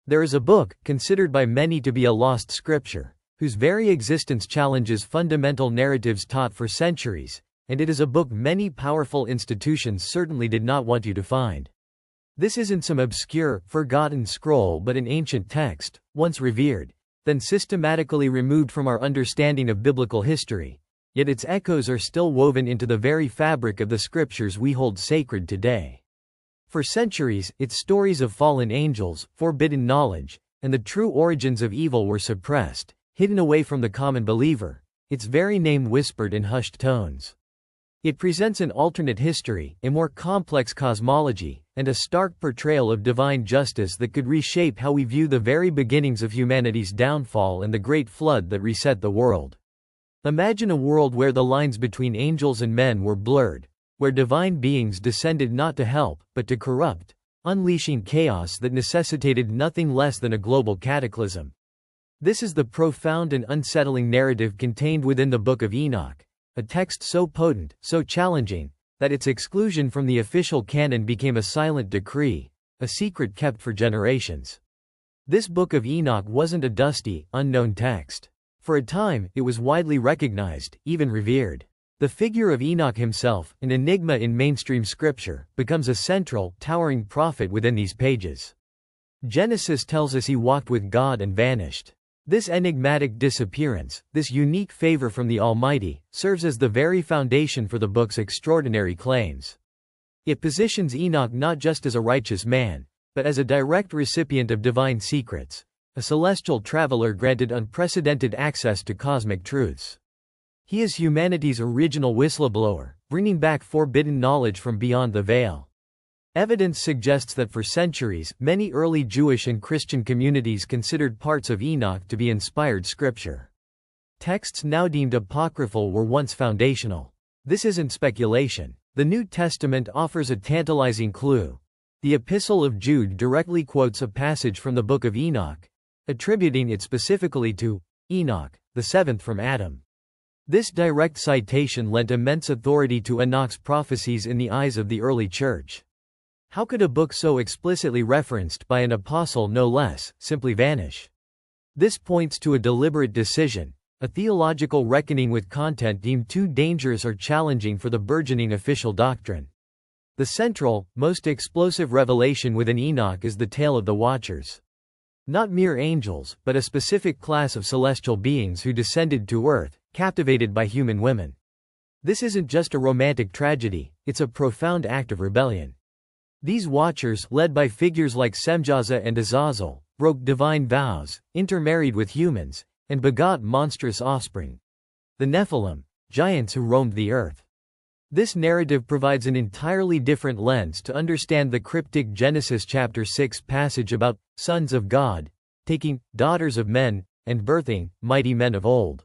There is a book, considered by many to be a lost scripture, whose very existence challenges fundamental narratives taught for centuries, and it is a book many powerful institutions certainly did not want you to find. This isn't some obscure, forgotten scroll but an ancient text, once revered, then systematically removed from our understanding of biblical history, yet its echoes are still woven into the very fabric of the scriptures we hold sacred today. For centuries, its stories of fallen angels, forbidden knowledge, and the true origins of evil were suppressed, hidden away from the common believer, its very name whispered in hushed tones. It presents an alternate history, a more complex cosmology, and a stark portrayal of divine justice that could reshape how we view the very beginnings of humanity's downfall and the great flood that reset the world. Imagine a world where the lines between angels and men were blurred, where divine beings descended not to help, but to corrupt, unleashing chaos that necessitated nothing less than a global cataclysm. This is the profound and unsettling narrative contained within the Book of Enoch, a text so potent, so challenging, that its exclusion from the official canon became a silent decree, a secret kept for generations. This Book of Enoch wasn't a dusty, unknown text. For a time, it was widely recognized, even revered. The figure of Enoch himself, an enigma in mainstream scripture, becomes a central, towering prophet within these pages. Genesis tells us he walked with God and vanished. This enigmatic disappearance, this unique favor from the Almighty, serves as the very foundation for the book's extraordinary claims. It positions Enoch not just as a righteous man, but as a direct recipient of divine secrets, a celestial traveler granted unprecedented access to cosmic truths. He is humanity's original whistleblower, bringing back forbidden knowledge from beyond the veil. Evidence suggests that for centuries, many early Jewish and Christian communities considered parts of Enoch to be inspired scripture. Texts now deemed apocryphal were once foundational. This isn't speculation. The New Testament offers a tantalizing clue. The Epistle of Jude directly quotes a passage from the Book of Enoch, attributing it specifically to Enoch, the seventh from Adam. This direct citation lent immense authority to Enoch's prophecies in the eyes of the early church. How could a book so explicitly referenced by an apostle no less, simply vanish? This points to a deliberate decision, a theological reckoning with content deemed too dangerous or challenging for the burgeoning official doctrine. The central, most explosive revelation within Enoch is the tale of the Watchers. Not mere angels, but a specific class of celestial beings who descended to earth, captivated by human women. This isn't just a romantic tragedy, it's a profound act of rebellion. These Watchers, led by figures like Semjaza and Azazel, broke divine vows, intermarried with humans, and begot monstrous offspring. The Nephilim, giants who roamed the earth. This narrative provides an entirely different lens to understand the cryptic Genesis chapter 6 passage about sons of God, taking daughters of men, and birthing mighty men of old.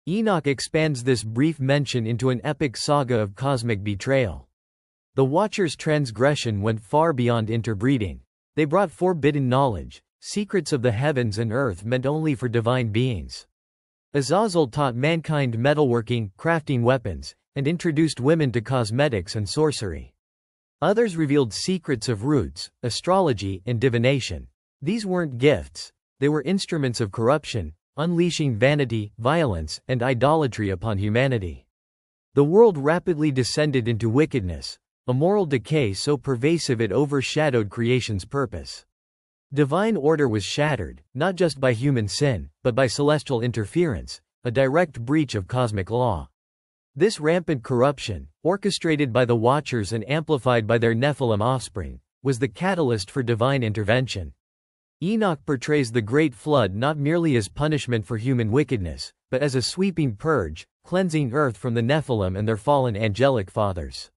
Enoch expands this brief mention into an epic saga of cosmic betrayal. The Watchers' transgression went far beyond interbreeding. They brought forbidden knowledge, secrets of the heavens and earth meant only for divine beings. Azazel taught mankind metalworking, crafting weapons, and introduced women to cosmetics and sorcery. Others revealed secrets of roots, astrology, and divination. These weren't gifts, they were instruments of corruption, unleashing vanity, violence, and idolatry upon humanity. The world rapidly descended into wickedness, a moral decay so pervasive it overshadowed creation's purpose. Divine order was shattered, not just by human sin, but by celestial interference, a direct breach of cosmic law. This rampant corruption, orchestrated by the Watchers and amplified by their Nephilim offspring, was the catalyst for divine intervention. Enoch portrays the Great Flood not merely as punishment for human wickedness, but as a sweeping purge, cleansing earth from the Nephilim and their fallen angelic fathers.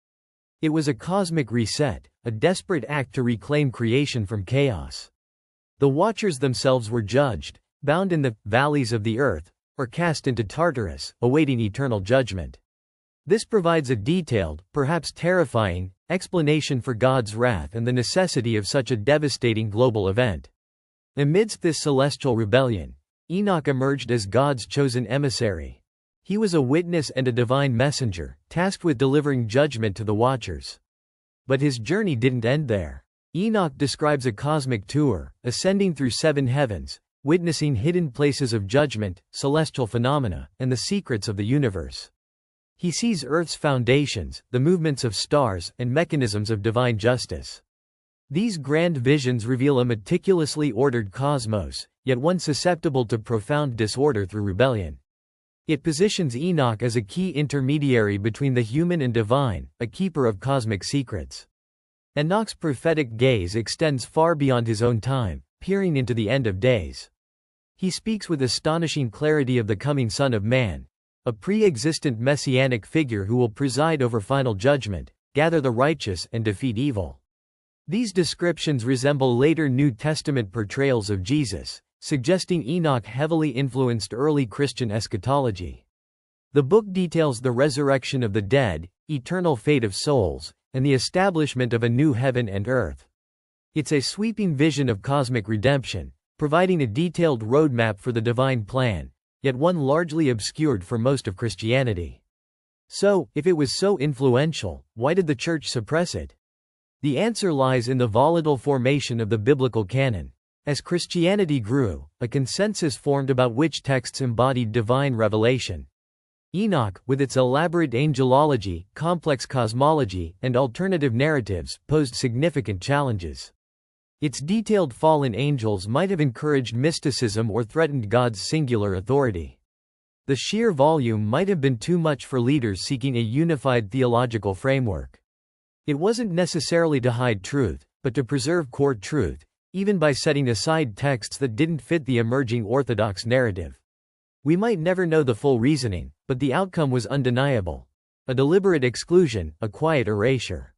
It was a cosmic reset, a desperate act to reclaim creation from chaos. The Watchers themselves were judged, bound in the valleys of the earth, or cast into Tartarus, awaiting eternal judgment. This provides a detailed, perhaps terrifying, explanation for God's wrath and the necessity of such a devastating global event. Amidst this celestial rebellion, Enoch emerged as God's chosen emissary. He was a witness and a divine messenger, tasked with delivering judgment to the Watchers. But his journey didn't end there. Enoch describes a cosmic tour, ascending through 7 heavens, witnessing hidden places of judgment, celestial phenomena, and the secrets of the universe. He sees Earth's foundations, the movements of stars, and mechanisms of divine justice. These grand visions reveal a meticulously ordered cosmos, yet one susceptible to profound disorder through rebellion. It positions Enoch as a key intermediary between the human and divine, a keeper of cosmic secrets. Enoch's prophetic gaze extends far beyond his own time, peering into the end of days. He speaks with astonishing clarity of the coming Son of Man, a pre-existent messianic figure who will preside over final judgment, gather the righteous, and defeat evil. These descriptions resemble later New Testament portrayals of Jesus, suggesting Enoch heavily influenced early Christian eschatology. The book details the resurrection of the dead, eternal fate of souls, and the establishment of a new heaven and earth. It's a sweeping vision of cosmic redemption, providing a detailed roadmap for the divine plan, yet one largely obscured for most of Christianity. So, if it was so influential, why did the Church suppress it? The answer lies in the volatile formation of the biblical canon. As Christianity grew, a consensus formed about which texts embodied divine revelation. Enoch, with its elaborate angelology, complex cosmology, and alternative narratives, posed significant challenges. Its detailed fallen angels might have encouraged mysticism or threatened God's singular authority. The sheer volume might have been too much for leaders seeking a unified theological framework. It wasn't necessarily to hide truth, but to preserve core truth, even by setting aside texts that didn't fit the emerging Orthodox narrative. We might never know the full reasoning, but the outcome was undeniable. A deliberate exclusion, a quiet erasure.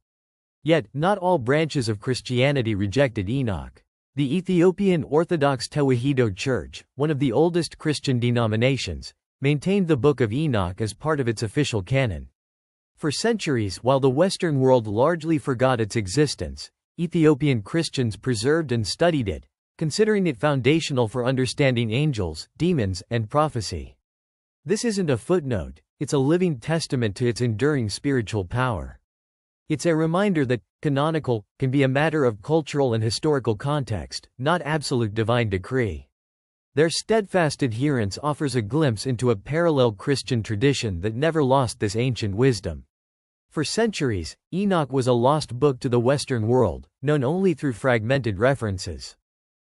Yet, not all branches of Christianity rejected Enoch. The Ethiopian Orthodox Tewahedo Church, one of the oldest Christian denominations, maintained the Book of Enoch as part of its official canon. For centuries, while the Western world largely forgot its existence, Ethiopian Christians preserved and studied it, considering it foundational for understanding angels, demons, and prophecy. This isn't a footnote, it's a living testament to its enduring spiritual power. It's a reminder that canonical can be a matter of cultural and historical context, not absolute divine decree. Their steadfast adherence offers a glimpse into a parallel Christian tradition that never lost this ancient wisdom. For centuries, Enoch was a lost book to the Western world, known only through fragmented references.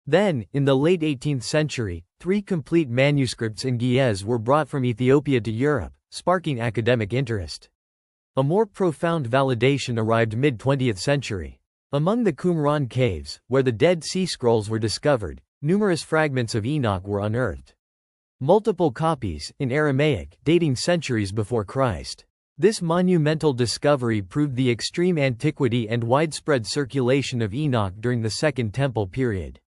Then, in the late 18th century, 3 complete manuscripts in Ge'ez were brought from Ethiopia to Europe, sparking academic interest. A more profound validation arrived mid-20th century. Among the Qumran caves, where the Dead Sea Scrolls were discovered, numerous fragments of Enoch were unearthed. Multiple copies, in Aramaic, dating centuries before Christ. This monumental discovery proved the extreme antiquity and widespread circulation of Enoch during the Second Temple period.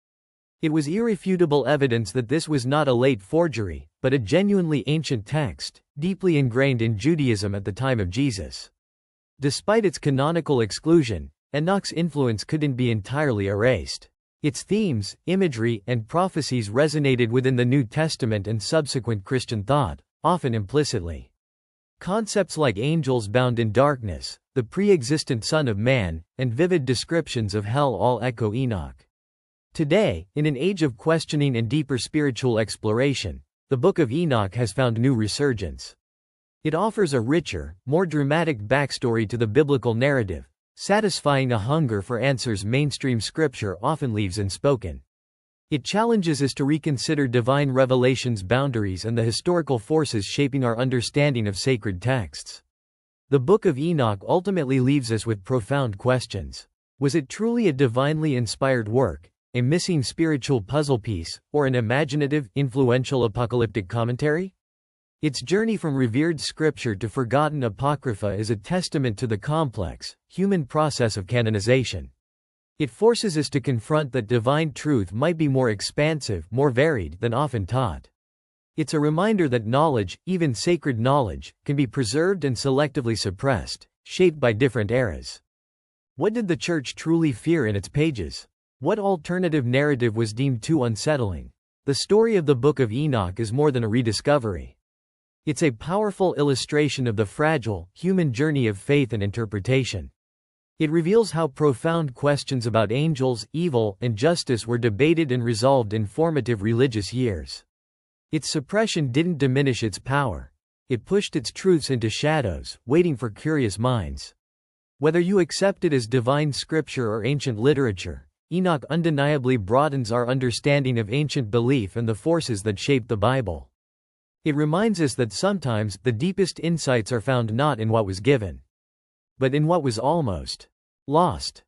It was irrefutable evidence that this was not a late forgery, but a genuinely ancient text, deeply ingrained in Judaism at the time of Jesus. Despite its canonical exclusion, Enoch's influence couldn't be entirely erased. Its themes, imagery, and prophecies resonated within the New Testament and subsequent Christian thought, often implicitly. Concepts like angels bound in darkness, the pre-existent Son of Man, and vivid descriptions of hell all echo Enoch. Today, in an age of questioning and deeper spiritual exploration, the Book of Enoch has found new resurgence. It offers a richer, more dramatic backstory to the biblical narrative, satisfying a hunger for answers mainstream scripture often leaves unspoken. It challenges us to reconsider divine revelation's boundaries and the historical forces shaping our understanding of sacred texts. The Book of Enoch ultimately leaves us with profound questions. Was it truly a divinely inspired work, a missing spiritual puzzle piece, or an imaginative, influential apocalyptic commentary? Its journey from revered scripture to forgotten apocrypha is a testament to the complex, human process of canonization. It forces us to confront that divine truth might be more expansive, more varied than often taught. It's a reminder that knowledge, even sacred knowledge, can be preserved and selectively suppressed, shaped by different eras. What did the Church truly fear in its pages? What alternative narrative was deemed too unsettling? The story of the Book of Enoch is more than a rediscovery. It's a powerful illustration of the fragile, human journey of faith and interpretation. It reveals how profound questions about angels, evil, and justice were debated and resolved in formative religious years. Its suppression didn't diminish its power. It pushed its truths into shadows, waiting for curious minds. Whether you accept it as divine scripture or ancient literature, Enoch undeniably broadens our understanding of ancient belief and the forces that shape the Bible. It reminds us that sometimes the deepest insights are found not in what was given, but in what was almost lost.